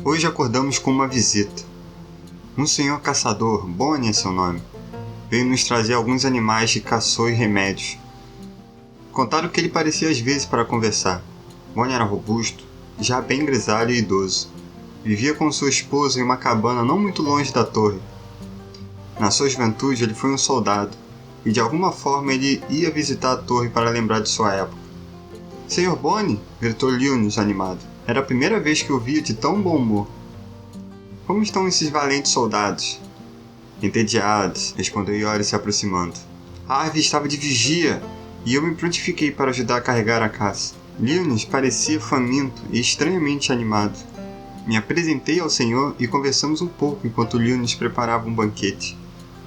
Hoje acordamos com uma visita. Um senhor caçador, Bonnie é seu nome, veio nos trazer alguns animais que caçou e remédios. Contaram que ele parecia às vezes para conversar. Bonnie era robusto, já bem grisalho e idoso. Vivia com sua esposa em uma cabana não muito longe da torre. Na sua juventude ele foi um soldado, e de alguma forma ele ia visitar a torre para lembrar de sua época. Senhor Bonnie, gritou Lewnis animado. Era a primeira vez que o via de tão bom humor. Como estão esses valentes soldados? Entediados, respondeu Iori se aproximando. A árvore estava de vigia, e eu me prontifiquei para ajudar a carregar a caça. Lewnis parecia faminto e estranhamente animado. Me apresentei ao senhor e conversamos um pouco enquanto Lewnis preparava um banquete.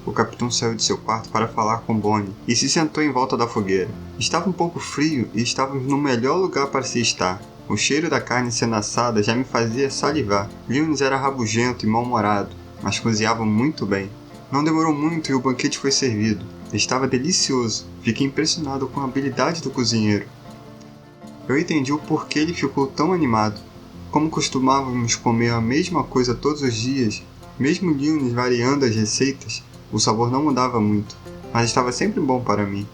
O capitão saiu de seu quarto para falar com Bonnie e se sentou em volta da fogueira. Estava um pouco frio e estávamos no melhor lugar para se estar. O cheiro da carne sendo assada já me fazia salivar. Lewnis era rabugento e mal-humorado, mas cozinhava muito bem. Não demorou muito e o banquete foi servido. Estava delicioso. Fiquei impressionado com a habilidade do cozinheiro. Eu entendi o porquê ele ficou tão animado. Como costumávamos comer a mesma coisa todos os dias, mesmo Lewnis variando as receitas, o sabor não mudava muito, mas estava sempre bom para mim.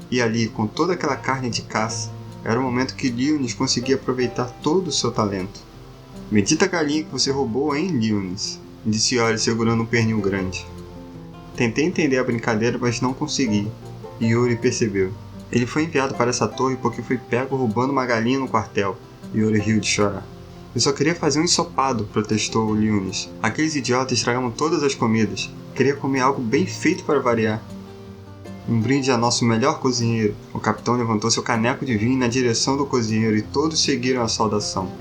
E ali, com toda aquela carne de caça, era o momento que Lewnis conseguia aproveitar todo o seu talento. Bendita galinha que você roubou, hein, Lewnis? Disse Iori segurando um pernil grande. Tentei entender a brincadeira, mas não consegui. Iori percebeu. Ele foi enviado para essa torre porque foi pego roubando uma galinha no quartel. Iori riu de chorar. Eu só queria fazer um ensopado, protestou Lewnis. Aqueles idiotas estragaram todas as comidas. Queria comer algo bem feito para variar. Um brinde a nosso melhor cozinheiro. O capitão levantou seu caneco de vinho na direção do cozinheiro e todos seguiram a saudação.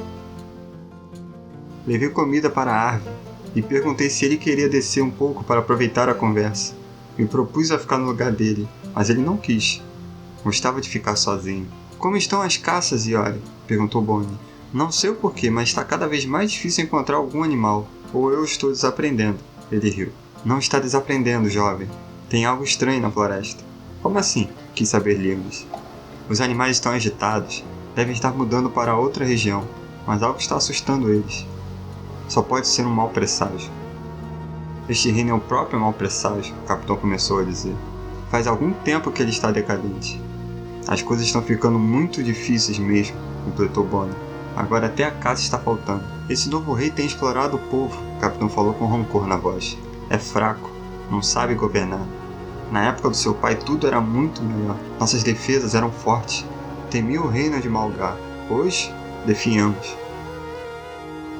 Levei comida para a árvore e perguntei se ele queria descer um pouco para aproveitar a conversa. Me propus a ficar no lugar dele, mas ele não quis. Gostava de ficar sozinho. Como estão as caças, Iori? Perguntou Bonnie. Não sei o porquê, mas está cada vez mais difícil encontrar algum animal. Ou eu estou desaprendendo. Ele riu. Não está desaprendendo, jovem. Tem algo estranho na floresta. Como assim? Quis saber Lewnis. Os animais estão agitados. Devem estar mudando para outra região, mas algo está assustando eles. Só pode ser um mau presságio. Este reino é o próprio mau presságio, o capitão começou a dizer. Faz algum tempo que ele está decadente. As coisas estão ficando muito difíceis mesmo, completou Bonnie. Agora até a caça está faltando. Esse novo rei tem explorado o povo, o capitão falou com rancor na voz. É fraco, não sabe governar. Na época do seu pai tudo era muito melhor. Nossas defesas eram fortes. Temia o reino de Malgar. Hoje, definhamos.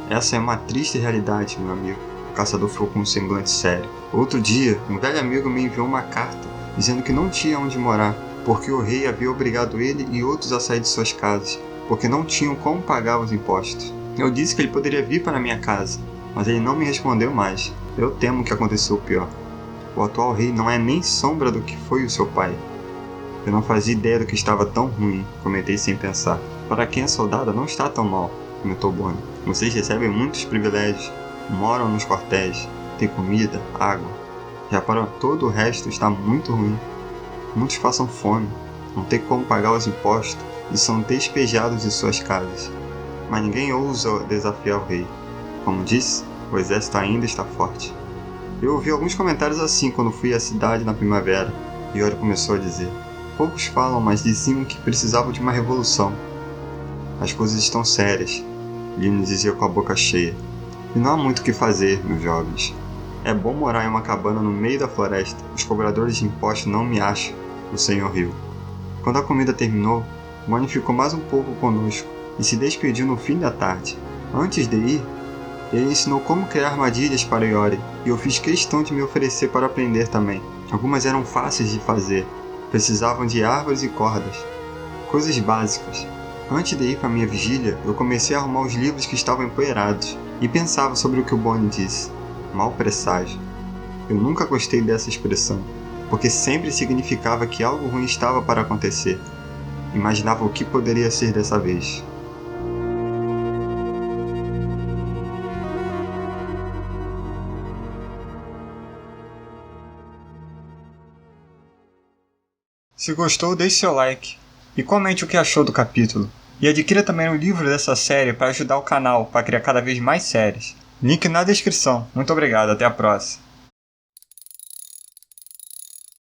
Essa é uma triste realidade, meu amigo. O caçador ficou com um semblante sério. Outro dia, um velho amigo me enviou uma carta dizendo que não tinha onde morar, porque o rei havia obrigado ele e outros a sair de suas casas, porque não tinham como pagar os impostos. Eu disse que ele poderia vir para minha casa, mas ele não me respondeu mais. Eu temo que aconteceu o pior. O atual rei não é nem sombra do que foi o seu pai. Eu não fazia ideia do que estava tão ruim, comentei sem pensar. Para quem é soldado não está tão mal, comentou Bonnie. Vocês recebem muitos privilégios, moram nos quartéis, têm comida, água. Já para todo o resto está muito ruim. Muitos passam fome, não têm como pagar os impostos e são despejados de suas casas. Mas ninguém ousa desafiar o rei. Como disse, o exército ainda está forte. Eu ouvi alguns comentários assim quando fui à cidade na primavera. Iori começou a dizer. Poucos falam, mas diziam que precisavam de uma revolução. As coisas estão sérias. Lewnis dizia com a boca cheia. E não há muito o que fazer, meus jovens. É bom morar em uma cabana no meio da floresta. Os cobradores de impostos não me acham. O senhor riu. Quando a comida terminou, Bonnie ficou mais um pouco conosco e se despediu no fim da tarde. Antes de ir, ele ensinou como criar armadilhas para Iori, e eu fiz questão de me oferecer para aprender também. Algumas eram fáceis de fazer, precisavam de árvores e cordas. Coisas básicas. Antes de ir para minha vigília, eu comecei a arrumar os livros que estavam empoeirados, e pensava sobre o que o Bonnie disse. Mau presságio. Eu nunca gostei dessa expressão, porque sempre significava que algo ruim estava para acontecer. Imaginava o que poderia ser dessa vez. Se gostou, deixe seu like e comente o que achou do capítulo. E adquira também o livro dessa série para ajudar o canal para criar cada vez mais séries. Link na descrição. Muito obrigado, até a próxima.